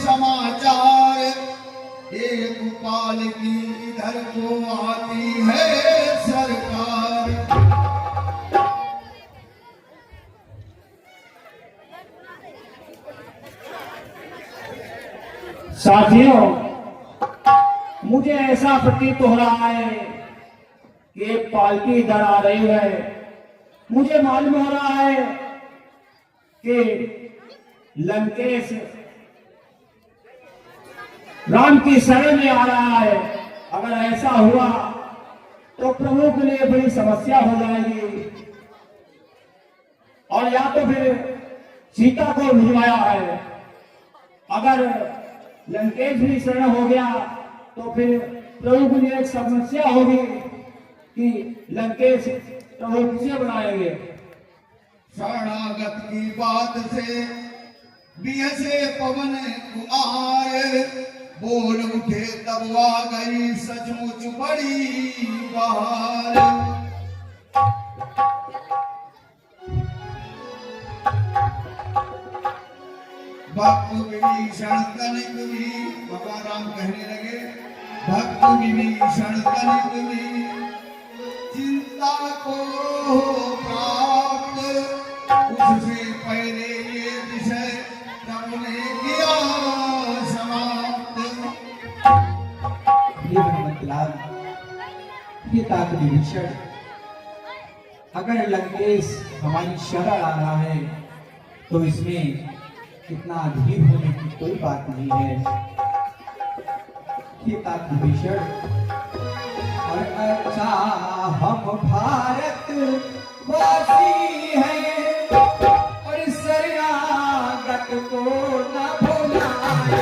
समाचार एक पाल की इधर को आती है सरकार। साथियों, मुझे ऐसा प्रतीत हो रहा है कि एक पालकी इधर आ रही है। मुझे मालूम हो रहा है कि लंकेश राम की शरण में आ रहा है। अगर ऐसा हुआ तो प्रभु के लिए बड़ी समस्या हो जाएगी, और या तो फिर सीता को भिजवाया है। अगर लंकेश भी शरण हो गया तो फिर प्रभु के लिए एक समस्या होगी कि लंकेश प्रभु किसे बनाएंगे। शरणागत की बात से बिहसे पवन कुआर, बोल उठे तब आ गई सचमुच बड़ी बहार। भक्त विभीषण तनिक भी, भगवान राम कहने लगे, भक्त विभीषण तनिक भी चिंता को प्राप्त, उससे पहले ये विषय प्रभु ने किया समाप्त। हनुमतलाल, ये तात विभीषण, अगर लंकेश हमारी शरण आ रहा है तो इसमें कितना अधीर होने की कोई बात नहीं है। ये तात विभीषण, और अच्छा हम भारत वासी हैं, और शरणागत को न भुलाएं।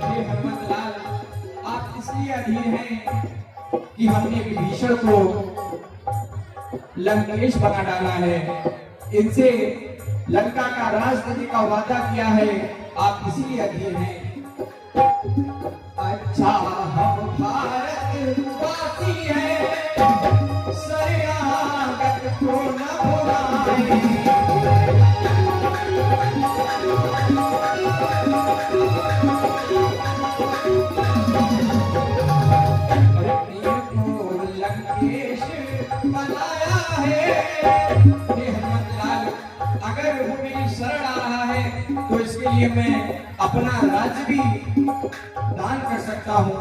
ये हनुमतलाल, आप इसलिए अधीर हैं कि हमने विभीषण को लंकेश बना डाला है, इनसे लंका का राज देने का वादा किया है, आप इसीलिए अधीर हैं। अच्छा हम भारत वासी हैं, शरणागत को न भुलाएं। बनाया है ये हनुमतलाल, अगर वो मेरी शरण आ रहा है तो इसके लिए मैं अपना राज्य भी दान कर सकता हूँ।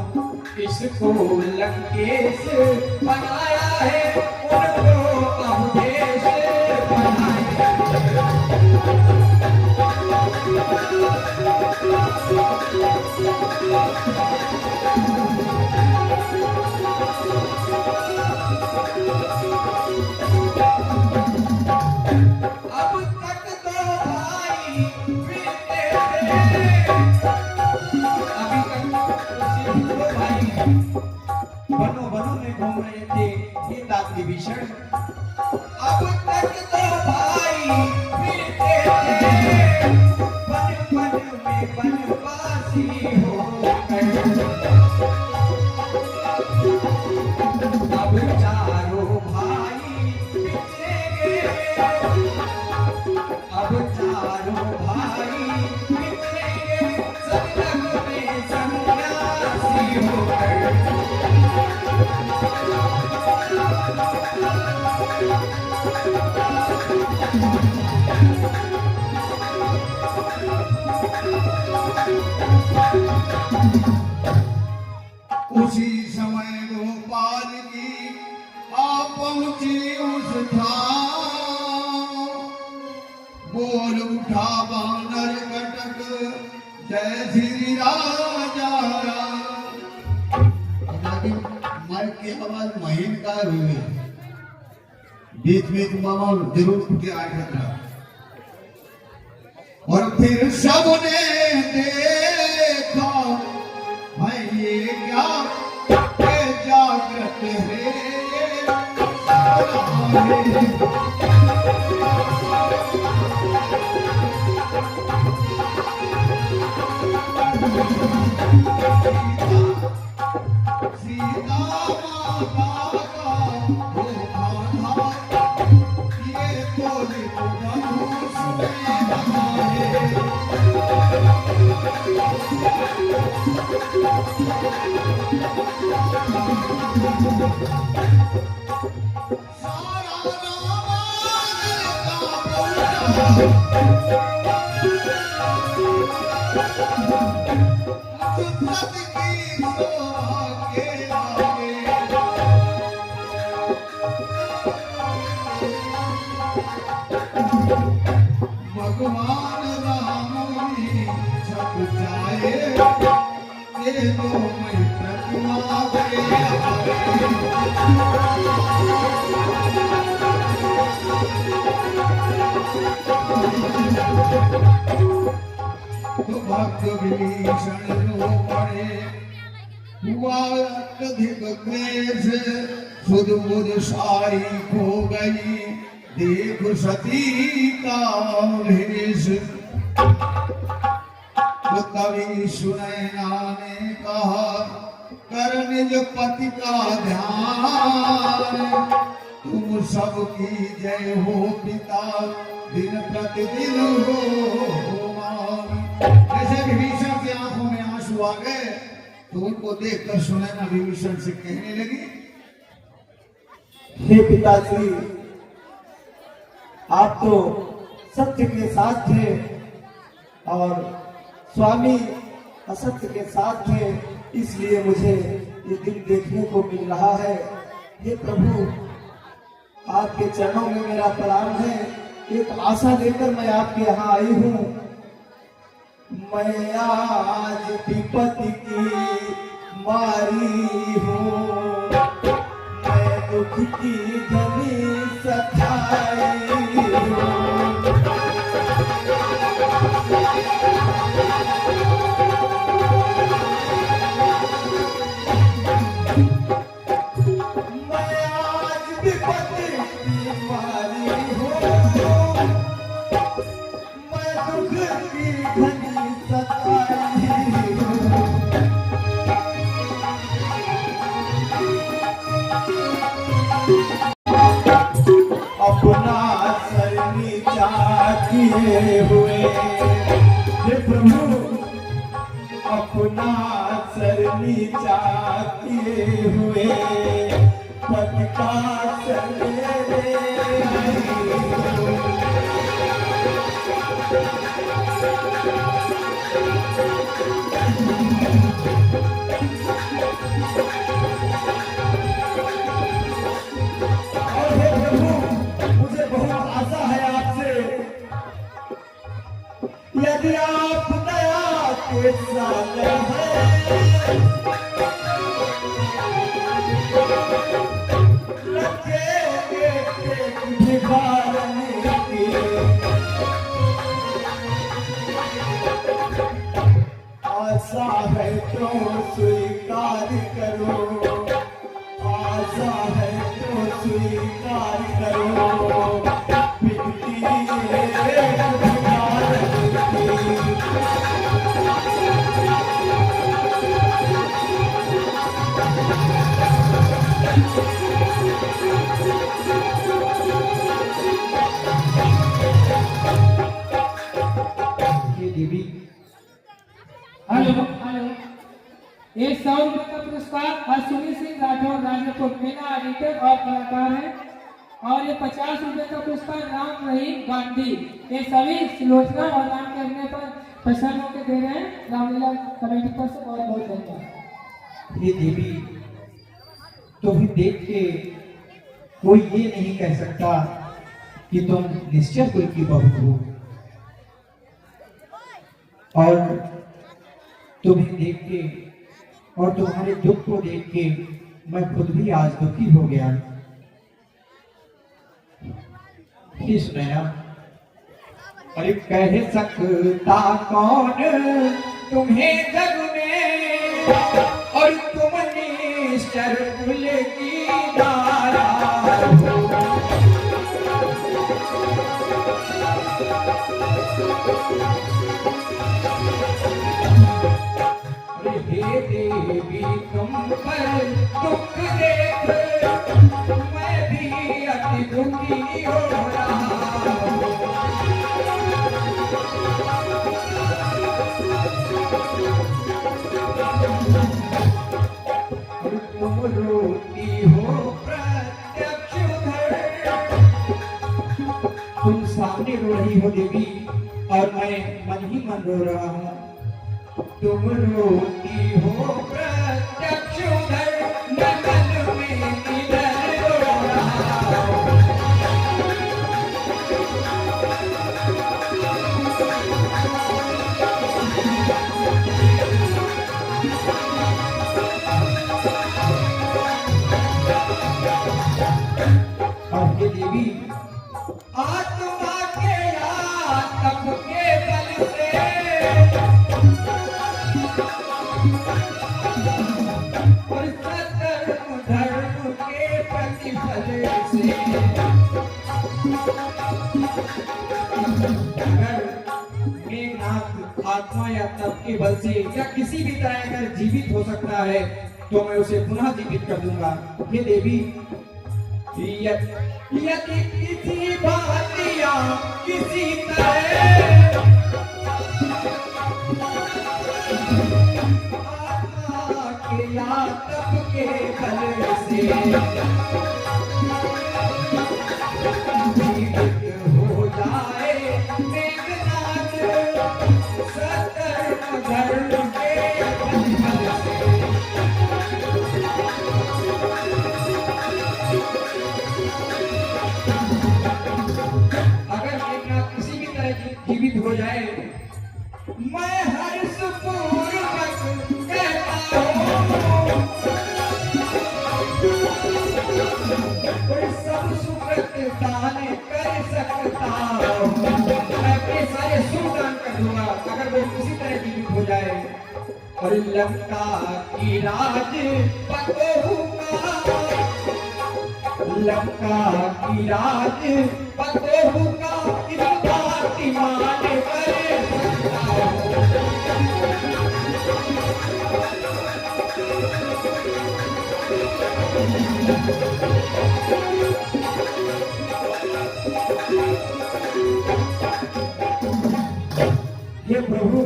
इसको लंकेश बनाया है, उनको अवधेश बनाया। विभीषण, अब तक तो भाई मिलते थे, वन वन में वनवासी हो गए। अब चारों भाई बिछड़ेंगे, अब चारों भाई बिछड़ेंगे, संग में सन्यासी हो गए। उसी समय गोपाल की आ पहुंची उस ठाव, बोल उठा बानर कटक जय श्री राजा राम। माइक की आवाज महीन का हुई बीच बीच मामा जरूर फूटे आए था। और फिर सबने देखा भाई ये क्या जागृत है सीता माता का धोखा था ये तो धनुष में बंधा सारा भगवान राम छप जाए ये तो मैं प्रतिमा तो भक्त विभीषण रो पड़े हुआ अत्यधिक क्लेश सुध बुध सारी खो गई देख सती का भेष। तो कवि सुनैना ने कहा कर निज पति का ध्यान तुम सबकी जय हो पिता दिन प्रतिदिन हो मान। जैसे विभीषण की आंखों में आंसू आ गए तो उनको देखकर सुनैना विभीषण से कहने लगी हे पिताजी आप तो सत्य के साथ थे और स्वामी असत्य के साथ थे इसलिए मुझे ये दिन देखने को मिल रहा है। हे प्रभु आपके चरणों में मेरा प्रणाम है। एक आशा लेकर मैं आपके यहाँ आई हूँ। मैं आज विपत्ति की मारी हूँ मैं दुख की घनी सताई अपना सर नीचा किए हुए हे प्रभु अपना सर नीचा किए हुए पद का सर यदि आप दया के साथ हैं रखेंगे निभाने की आशा है तो स्वीकार करो आशा है तो स्वीकार करो बिनती देवी हेलो हेलो ये 100 रुपए का पुरस्कार अश्विनी सिंह राठौर राजपुर मेना एडिटर और कलाकार है और ये 50 रुपए का पुरस्कार राम रहीम गांधी ये सभी सुलोचना और राम के अभिनय पर प्रसन्न होकर दे रहे हैं रामलीला कमेटी पर से बहुत बहुत धन्यवाद। हे देवी तुम्हें देख के कोई ये नहीं कह सकता कि तुम निश्चय कोई की बहू हो और तुम्हें देख के और तुम्हारे दुख को देख के मैं खुद भी आज दुखी हो गया। ये सुनाया, अरे कह सकता कौन तुम्हें जग में, और तुम निश्चर कुल की धारा हो। हे देवी तुम पर दुख देख मैं भी अति दुखी हो रहा हूँ। तुम रोती हो प्रत्यक्ष उधर, तुम सामने रो रही हो देवी और मैं मन ही मन रो रहा हूँ। तुम रोती हो प्रत्यक्ष उधर, मैं मन में इधर रो रहा हूँ। और ये देवी आत्मा के आत्म के बल से और सतर्म धर्म के प्रतिफल से, अगर मेघनाथ आत्मा या तप के बल से या किसी भी तरह अगर जीवित हो सकता है तो मैं उसे पुनः जीवित कर दूंगा। हे देवी, यदि किसी बात या किसी तरह आत्मा के या तप के बल से जीवित हो जाए मेघनाथ सतर्म धर्म के बल से, अगर मेघनाथ किसी भी तरह जीवित हो जाए मैं हर्षपूर्वक कहता हूँ कोई सब सुकृत दान कर सकता हूँ। मैं अपने सारे सुख दान कर दूंगा अगर वो किसी तरह जीवित हो जाए। और लंका की राज पतोहू का, लंका की राज पतोहू का इस बात मान कर सकता हूँ। हे प्रभु,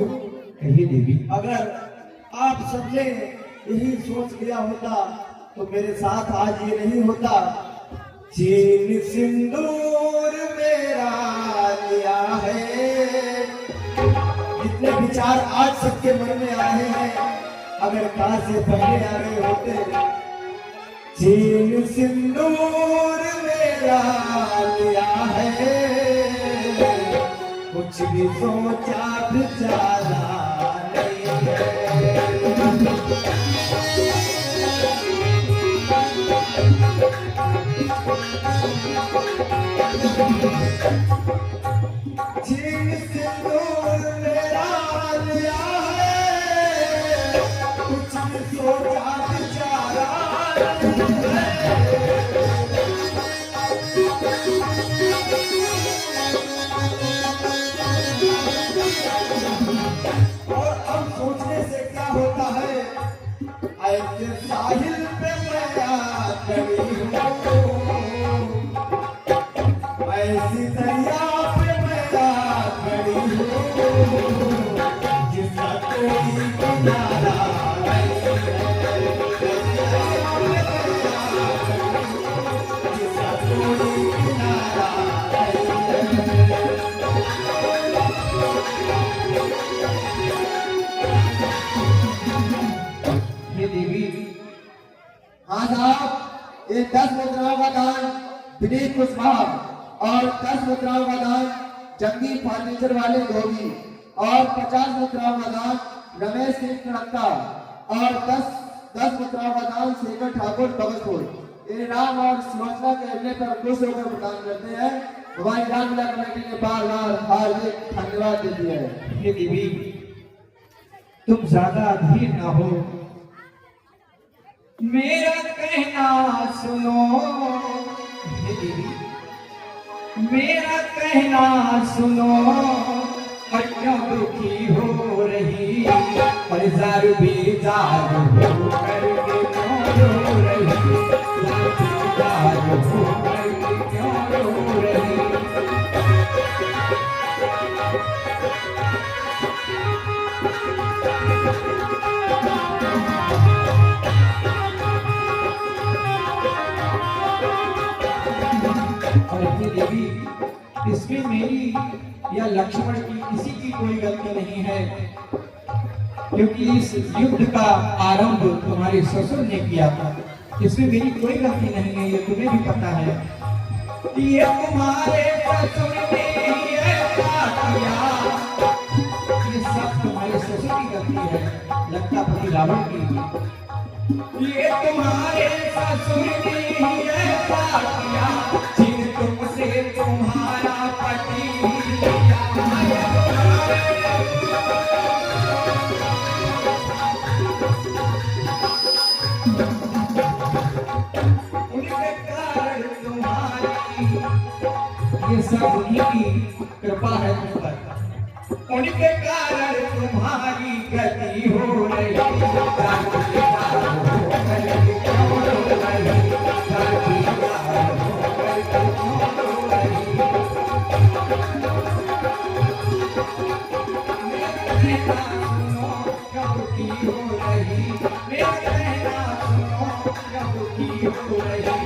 कहिए देवी। अगर आप सबने यही सोच लिया होता तो मेरे साथ आज ये नहीं होता। चीन सिंदूर मेरा लिया है, जितने विचार आज सबके मन में आए हैं अगर काश से पहले आ गए होते। चीन सिंदूर मेरा लिया है, कुछ भी सोचा विचारा नहीं है। चीन सिंदूर मेरा लिया है, कुछ भी सोचा विचारा नहीं है। और अब सोचने से क्या होता है, ऐसे साहिल पे मैं खड़ी हूँ, ऐसी दरिया पे मैं खड़ी हूँ जिसका कोई किनारा नहीं है, जिसका कोई किनारा नहीं है। ये देवी, आज आप ये 10 मुद्राओं का दान विनीत कुशवाहा और 10 मुद्राओं का दान जंगी फर्नीचर वाले धोबी और 50 मुद्राओं का दान रमेश सिंह कड़क्का और 10 मुद्राओं का दान शेखर ठाकुर बगसपुर। इनाम और योजना के अगले पर खुश होकर प्रदान करते हैं। हमारी रामलीला कमेटी ने बार बार हार्दिक धन्यवाद देती है। हे देवी, तुम ज्यादा अधीर ना हो, मेरा कहना सुनो। हे देवी, मेरा कहना सुनो, और क्यों दुखी हो रही, और जार बेजार हो करके क्यों रो रही, जार बेजार हो करके क्यों रो रही। और हे देवी, इसमें मेरी या लक्ष्मण की किसी की कोई गलती नहीं है, क्योंकि इस युद्ध का आरंभ तुम्हारे ससुर ने किया था। इसमें मेरी कोई गलती नहीं है, ये तुम्हें भी पता है। ये तुम्हारे ससुर ने ऐसा किया, ये सब तुम्हारे ससुर की गलती है, लंकापति रावण की। ये तुम्हारे ससुर ने ऐसा किया, जिन तुमसे तुम्हारा पति उनके कारण तुम्हारी, ये सब उन्हीं की कृपा है तुम पर। उनके कारण तुम्हारी गति हो रही, हो रही,